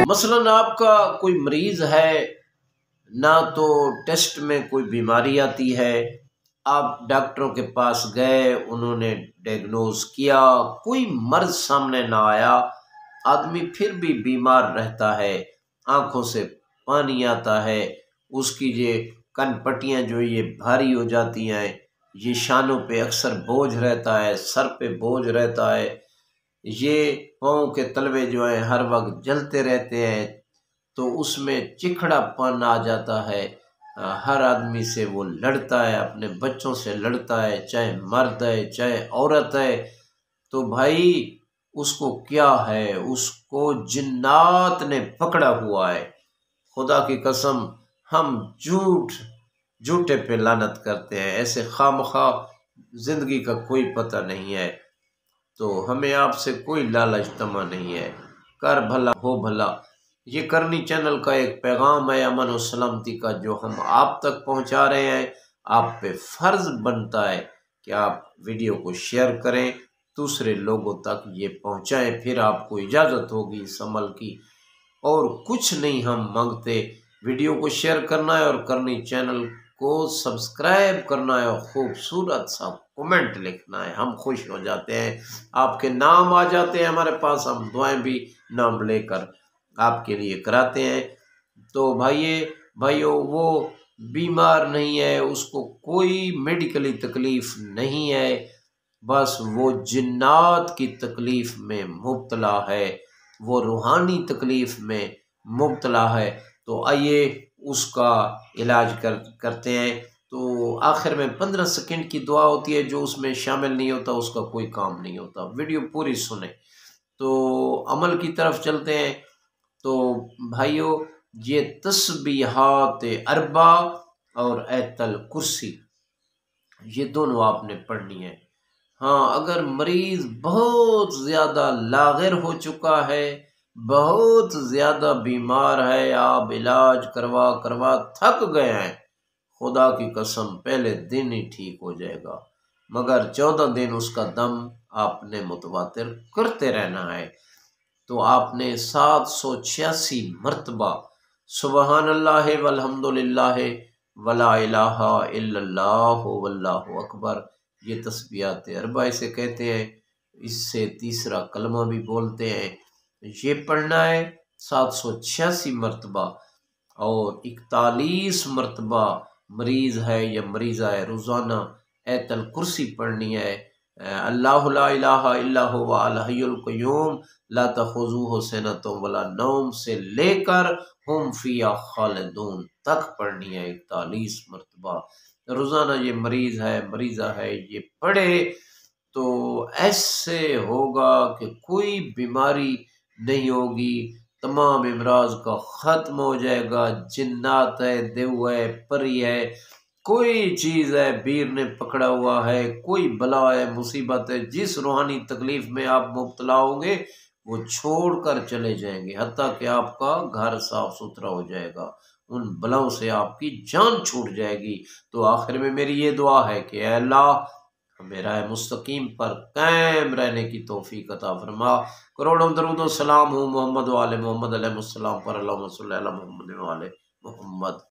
مثلاً آپ کا کوئی مریض ہے، نہ تو ٹیسٹ میں کوئی بیماری آتی ہے، آپ ڈاکٹروں کے پاس گئے، انہوں نے ڈائگنوز کیا، کوئی مرض سامنے نہ آیا، آدمی پھر بھی بیمار رہتا ہے، آنکھوں سے پانی آتا ہے، اس کی یہ کن پٹیاں جو یہ بھاری ہو جاتی ہیں، یہ شانوں پہ اکثر بوجھ رہتا ہے، سر پہ بوجھ رہتا ہے، یہ پاؤں کے تلوے جو ہیں ہر وقت جلتے رہتے ہیں، تو اس میں چکھڑا پن آ جاتا ہے، ہر آدمی سے وہ لڑتا ہے، اپنے بچوں سے لڑتا ہے، چاہے مرد ہے چاہے عورت ہے، تو بھائی اس کو کیا ہے؟ اس کو جنات نے پکڑا ہوا ہے۔ خدا کی قسم ہم جھوٹے پہ لعنت کرتے ہیں، ایسے خواہ زندگی کا کوئی پتہ نہیں ہے، تو ہمیں آپ سے کوئی لالچ طمع نہیں ہے، کر بھلا ہو بھلا۔ یہ کرنی چینل کا ایک پیغام ہے امن و سلامتی کا، جو ہم آپ تک پہنچا رہے ہیں۔ آپ پہ فرض بنتا ہے کہ آپ ویڈیو کو شیئر کریں، دوسرے لوگوں تک یہ پہنچائیں، پھر آپ کو اجازت ہوگی اس عمل کی، اور کچھ نہیں ہم مانگتے۔ ویڈیو کو شیئر کرنا ہے اور کرنی چینل کو سبسکرائب کرنا ہے، اور خوبصورت سا کومنٹ لکھنا ہے، ہم خوش ہو جاتے ہیں، آپ کے نام آ جاتے ہیں ہمارے پاس، ہم دعائیں بھی نام لے کر آپ کے لیے کراتے ہیں۔ تو بھائیو وہ بیمار نہیں ہے، اس کو کوئی میڈیکلی تکلیف نہیں ہے، بس وہ جنات کی تکلیف میں مبتلا ہے، وہ روحانی تکلیف میں مبتلا ہے۔ تو آئیے اس کا علاج کرتے ہیں۔ تو آخر میں 15 سیکنڈ کی دعا ہوتی ہے، جو اس میں شامل نہیں ہوتا اس کا کوئی کام نہیں ہوتا۔ ویڈیو پوری سنیں۔ تو عمل کی طرف چلتے ہیں۔ تو بھائیو یہ تسبیحات اربع اور ایت الکرسی یہ دونوں آپ نے پڑھنی ہے۔ ہاں اگر مریض بہت زیادہ لاغر ہو چکا ہے، بہت زیادہ بیمار ہے، آپ علاج کروا تھک گئے ہیں، خدا کی قسم پہلے دن ہی ٹھیک ہو جائے گا، مگر 14 دن اس کا دم آپ نے متواتر کرتے رہنا ہے۔ تو آپ نے 786 مرتبہ سبحان اللہ والحمد للہ ولا الہ الا اللہ واللہ اکبر، یہ تسبیحات اربع سے کہتے ہیں، اس سے تیسرا کلمہ بھی بولتے ہیں، یہ پڑھنا ہے 786 مرتبہ، اور 41 مرتبہ مریض ہے یا مریضہ ہے روزانہ ایت الکرسی پڑھنی ہے۔ اللہ لا الہ الا هو الحی القیوم لا تأخذہ سنۃ ولا نوم سے لے کر ہم فیہا خالدون تک پڑھنی ہے 41 مرتبہ روزانہ۔ یہ مریض ہے مریضہ ہے یہ پڑھے تو ایسے ہوگا کہ کوئی بیماری نہیں ہوگی، تمام امراض کا ختم ہو جائے گا، جنات ہے، دیو ہے، پری ہے، کوئی چیز ہے بیر نے پکڑا ہوا ہے، کوئی بلا ہے، مصیبت ہے، جس روحانی تکلیف میں آپ مبتلا ہوں گے وہ چھوڑ کر چلے جائیں گے، حتیٰ کہ آپ کا گھر صاف ستھرا ہو جائے گا، ان بلاؤں سے آپ کی جان چھوٹ جائے گی۔ تو آخر میں میری یہ دعا ہے کہ اے اللہ ہمیں راہ مستقیم پر قائم رہنے کی توفیق عطا فرما۔ کروڑوں درود و سلام ہوں محمد و آل محمد علیہ السلام پر، اللہم صلی علی محمد و آل محمد۔